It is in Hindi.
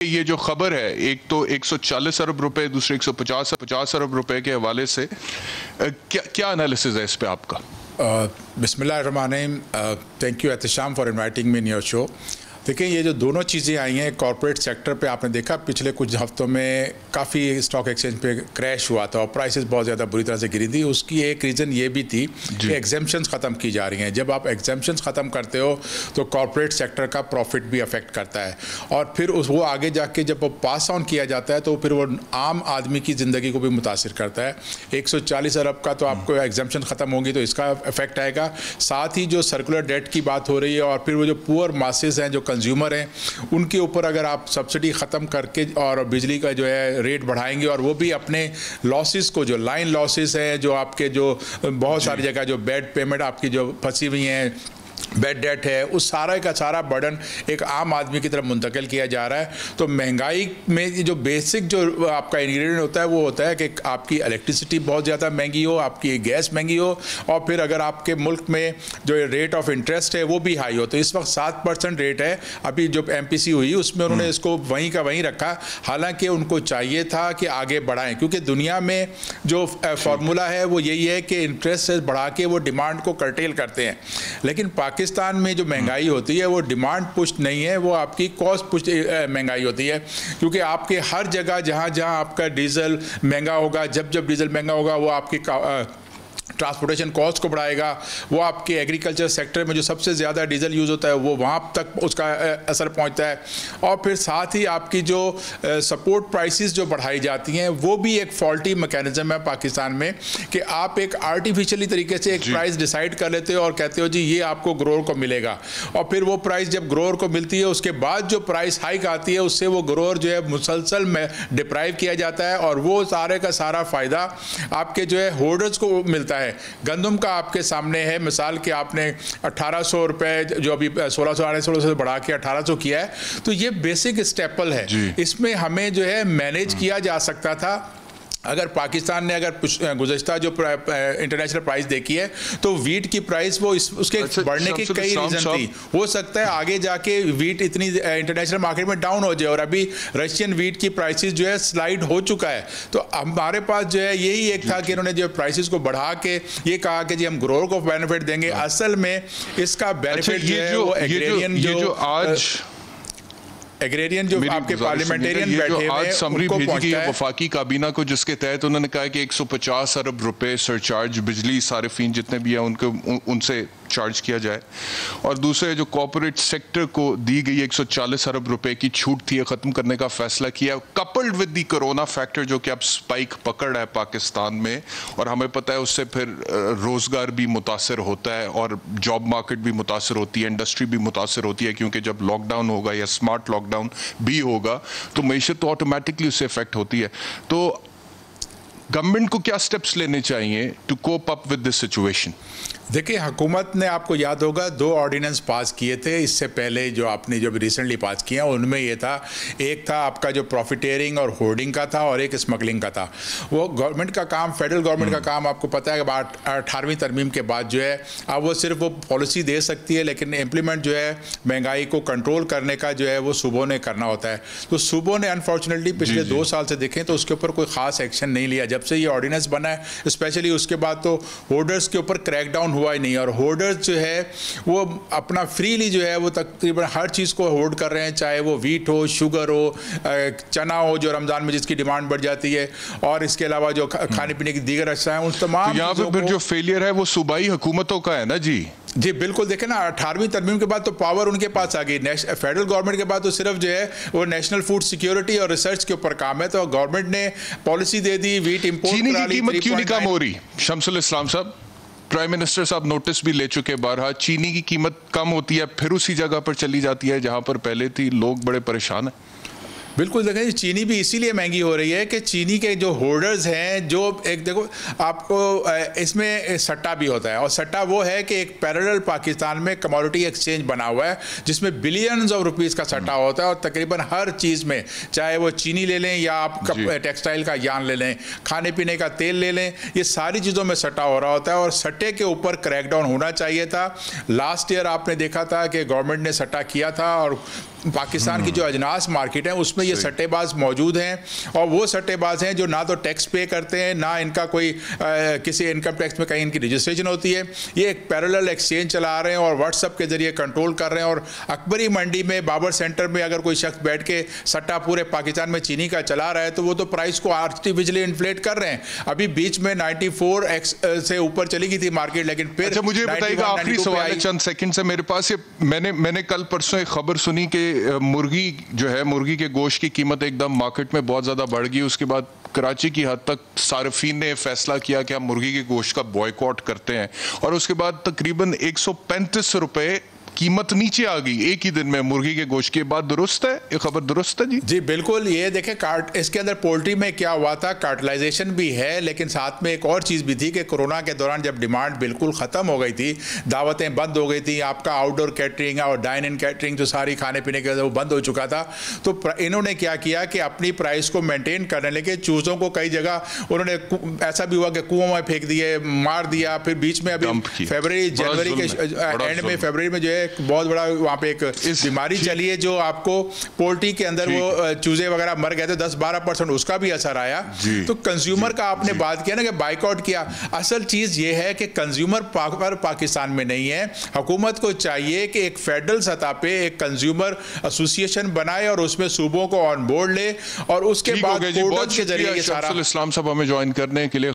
ये जो खबर है, एक तो 140 अरब रुपए, दूसरे 150 अरब रुपए के हवाले से क्या एनालिसिस है इस पे आपका? बिस्मिल्लाहिर्रहमानिर्रहीम। Thank you Ehtesham for inviting me in your show. देखिए, ये जो दोनों चीज़ें आई हैं कॉर्पोरेट सेक्टर पे, आपने देखा पिछले कुछ हफ्तों में काफ़ी स्टॉक एक्सचेंज पे क्रैश हुआ था और प्राइसेस बहुत ज़्यादा बुरी तरह से गिरी थी। उसकी एक रीज़न ये भी थी कि एग्जेम्पशंस ख़त्म की जा रही हैं। जब आप एग्जेम्पशंस ख़त्म करते हो तो कॉर्पोरेट सेक्टर का प्रॉफिट भी अफेक्ट करता है और फिर वो आगे जाके जब वो पास ऑन किया जाता है तो फिर वो आम आदमी की ज़िंदगी को भी मुतासिर करता है। 140 अरब का तो आपको एग्जेम्पशन ख़त्म होगी तो इसका इफेक्ट आएगा। साथ ही जो सर्कुलर डेट की बात हो रही है और फिर वो जो पुअर मासेस हैं, जो कंज्यूमर हैं, उनके ऊपर अगर आप सब्सिडी ख़त्म करके और बिजली का जो है रेट बढ़ाएंगे और वो भी अपने लॉसेस को, जो लाइन लॉसेस हैं, जो आपके जो बहुत सारी जगह जो बैड पेमेंट आपकी जो फंसी हुई हैं, बैड डेट है, उस सारा का सारा बर्डन एक आम आदमी की तरफ मुंतकिल किया जा रहा है। तो महंगाई में जो बेसिक जो आपका इंग्रेडिएंट होता है वो होता है कि आपकी इलेक्ट्रिसिटी बहुत ज़्यादा महंगी हो, आपकी गैस महंगी हो और फिर अगर आपके मुल्क में जो रेट ऑफ इंटरेस्ट है वो भी हाई हो। तो इस वक्त 7% रेट है। अभी जो MPC हुई उसमें उन्होंने इसको वहीं का वहीं रखा, हालांकि उनको चाहिए था कि आगे बढ़ाएं, क्योंकि दुनिया में जो फार्मूला है वो यही है कि इंटरेस्ट बढ़ा के वो डिमांड को कर्टेल करते हैं। लेकिन पाकिस्तान में जो महंगाई होती है वो डिमांड पुश्ड नहीं है, वो आपकी कॉस्ट पुश्ड महंगाई होती है। क्योंकि आपके हर जगह जहाँ जहाँ आपका डीजल महंगा होगा, जब जब डीजल महंगा होगा वो आपकी ट्रांसपोर्टेशन कॉस्ट को बढ़ाएगा, वो आपके एग्रीकल्चर सेक्टर में जो सबसे ज़्यादा डीजल यूज़ होता है वो वहाँ तक उसका असर पहुँचता है। और फिर साथ ही आपकी जो सपोर्ट प्राइसेस जो बढ़ाई जाती हैं वो भी एक फॉल्टी मैकेनिज्म है पाकिस्तान में कि आप एक आर्टिफिशियली तरीके से एक प्राइस डिसाइड कर लेते हो और कहते हो जी ये आपको ग्रोअर को मिलेगा, और फिर वो प्राइस जब ग्रोअर को मिलती है उसके बाद जो प्राइस हाइक आती है उससे वो ग्रोअर जो है मुसलसल में डिप्राइव किया जाता है और वो सारे का सारा फ़ायदा आपके जो है होल्डर्स को मिलता है। गंदम का आपके सामने है मिसाल कि आपने 1800 रुपए जो अभी 1600 से बढ़ा के 1800 किया है, तो ये बेसिक स्टेपल है। इसमें हमें जो है मैनेज किया जा सकता था अगर पाकिस्तान ने अगर गुज़श्ता जो इंटरनेशनल प्राइस देखी है तो वीट की प्राइस वो उसके बढ़ने की कई रीज़न थी। हो सकता है आगे जाके वीट इतनी इंटरनेशनल मार्केट में डाउन हो जाए और अभी रशियन वीट की प्राइसेस जो है स्लाइड हो चुका है। तो हमारे पास जो है यही एक था कि इन्होंने जो प्राइसेस को बढ़ा के ये कहा कि जी हम ग्रोअर को बेनिफिट देंगे। असल में इसका बेनिफिट जो है वो एग्रेरियन जो आपके पार्लियामेंटेरियन बैठे हुए आज समरी भेजी गई है वफाकी काबीना को, जिसके तहत उन्होंने कहा कि 150 अरब रुपए सरचार्ज बिजली सारिफीन जितने भी हैं उनसे चार्ज किया जाए, और दूसरे जो कॉर्पोरेट सेक्टर को दी गई 140 अरब रुपए की छूट थी खत्म करने का फैसला किया, coupled with the corona factor जो कि अब स्पाइक पकड़ रहा है पाकिस्तान में, और हमें पता है उससे फिर रोजगार भी मुतासर होता है और जॉब मार्केट भी मुतासर होती है, इंडस्ट्री भी मुतासर होती है, क्योंकि जब लॉकडाउन होगा या स्मार्ट लॉकडाउन भी होगा तो मैशत तो ऑटोमेटिकली उससे इफेक्ट होती है। तो गवर्नमेंट को क्या स्टेप्स लेने चाहिए to cope up with this situation? देखिए, हुकूमत ने आपको याद होगा 2 ऑर्डिनेंस पास किए थे इससे पहले, जो आपने जो रिसेंटली पास किए हैं उनमें ये था, एक था आपका जो प्रॉफिटेरिंग और होर्डिंग का था और एक स्मगलिंग का था। वो गवर्नमेंट का काम, फेडरल गवर्नमेंट का काम आपको पता है कि 18वीं तरमीम के बाद जो है अब वो सिर्फ वो पॉलिसी दे सकती है, लेकिन इम्प्लीमेंट जो है महंगाई को कंट्रोल करने का जो है वो सूबों ने करना होता है। तो सूबों ने अनफॉर्चुनेटली पिछले 2 साल से देखें तो उसके ऊपर कोई ख़ास एक्शन नहीं लिया जब से ये ऑर्डिनेंस बना है। स्पेशली उसके बाद तो होर्डर्स के ऊपर क्रैकडाउन हुआ ही नहीं, और होर्डर्स जो है वो अपना फ्रीली जो है वो तकरीबन हर चीज़ को होल्ड कर रहे हैं, चाहे वो वीट हो, शुगर हो, चना हो जो रमज़ान में जिसकी डिमांड बढ़ जाती है, और इसके अलावा जो खाने पीने की दीगर अशिया हैं उन तमाम। तो यहाँ पे फिर जो फेलियर है वो सूबाई हुकूमतों का है ना जी बिल्कुल। देखें ना, 18वीं तरमीम के बाद तो पावर उनके पास आ गई, फेडरल गवर्नमेंट के बाद तो सिर्फ जो है वो नेशनल फूड सिक्योरिटी और रिसर्च के ऊपर काम है। तो गवर्नमेंट ने पॉलिसी दे दी, वीट इंपोर्ट चीनी की कीमत क्यों नहीं कम हो रही? शमसुल इस्लाम साहब, प्राइम मिनिस्टर साहब नोटिस भी ले चुके बारहा, चीनी की कीमत कम होती है फिर उसी जगह पर चली जाती है जहां पर पहले थी, लोग बड़े परेशान हैं। बिल्कुल, देखें चीनी भी इसीलिए महंगी हो रही है कि चीनी के जो होल्डर्स हैं, जो एक देखो आपको इसमें सट्टा भी होता है, और सट्टा वो है कि एक पैरेलल पाकिस्तान में कमोडिटी एक्सचेंज बना हुआ है जिसमें बिलियंस ऑफ रुपीस का सट्टा होता है, और तकरीबन हर चीज़ में, चाहे वो चीनी ले लें या आप टेक्सटाइल का यान ले लें, खाने पीने का तेल ले लें, ये सारी चीज़ों में सट्टा हो रहा होता है, और सट्टे के ऊपर क्रैकडाउन होना चाहिए था। लास्ट ईयर आपने देखा था कि गवर्नमेंट ने सट्टा किया था और पाकिस्तान की जो अजनास मार्केट है उसमें ये सट्टेबाज मौजूद हैं, और वो सट्टेबाज हैं जो ना तो टैक्स पे करते हैं, ना इनका कोई किसी इनकम टैक्स में कहीं इनकी रजिस्ट्रेशन होती है। ये एक पैरेलल एक्सचेंज चला रहे हैं और व्हाट्सएप के जरिए कंट्रोल कर रहे हैं। और अकबरी मंडी में बाबर सेंटर में अगर कोई शख्स बैठ के सट्टा पूरे पाकिस्तान में चीनी का चला रहा है तो वो तो प्राइस को आर्टिफिशियली इन्फ्लेट कर रहे हैं। अभी बीच में 94x से ऊपर चली गई थी मार्केट, लेकिन फिर अच्छा मुझे बताइएगा, आखिरी सवाल है, चंद सेकंड से मेरे पास ये मैंने कल परसों एक खबर सुनी कि मुर्गी जो है, मुर्गी के गोश्त की कीमत एकदम मार्केट में बहुत ज्यादा बढ़ गई। उसके बाद कराची की हद तक सार्फिन ने फैसला किया कि हम मुर्गी के गोश्त का बॉयकॉट करते हैं, और उसके बाद तकरीबन 135 रुपए कीमत नीचे आ गई एक ही दिन में मुर्गी के गोश्त के बाद। दुरुस्त है ये खबर? दुरुस्त है जी? जी बिल्कुल। ये देखें इसके अंदर पोल्ट्री में क्या हुआ था, कार्टलाइजेशन भी है, लेकिन साथ में एक और चीज़ भी थी कि कोरोना के दौरान जब डिमांड बिल्कुल ख़त्म हो गई थी, दावतें बंद हो गई थी, आपका आउटडोर कैटरिंग और डाइन इन कैटरिंग जो सारी खाने पीने के वो बंद हो चुका था, तो इन्होंने क्या किया कि अपनी प्राइस को मेनटेन करने लगे। चूज़ों को कई जगह उन्होंने ऐसा भी हुआ कि कुओं में फेंक दिए, मार दिया। फिर बीच में अभी फरवरी जनवरी के एंड में, फरवरी में जो है बहुत बड़ा वहाँ पे एक बीमारी चली है जो आपको पोल्ट्री के अंदर वो चूजे वगैरह मर गए थे, 10-12% उसका भी असर आया। तो कंज्यूमर का आपने बात किया ना कि बाइकआउट किया, असल चीज ये है कि कंज्यूमर पाकिस्तान में नहीं है। हुकूमत को चाहिए कि एक फेडरल सतह पे एक कंज्यूमर एसोसिएशन बनाए और उसमें सूबों को ऑन बोर्ड ले, और उसके बाद कोर्ट के जरिए ये सारा। इस्लाम साहब हमें ज्वाइन करने के लिए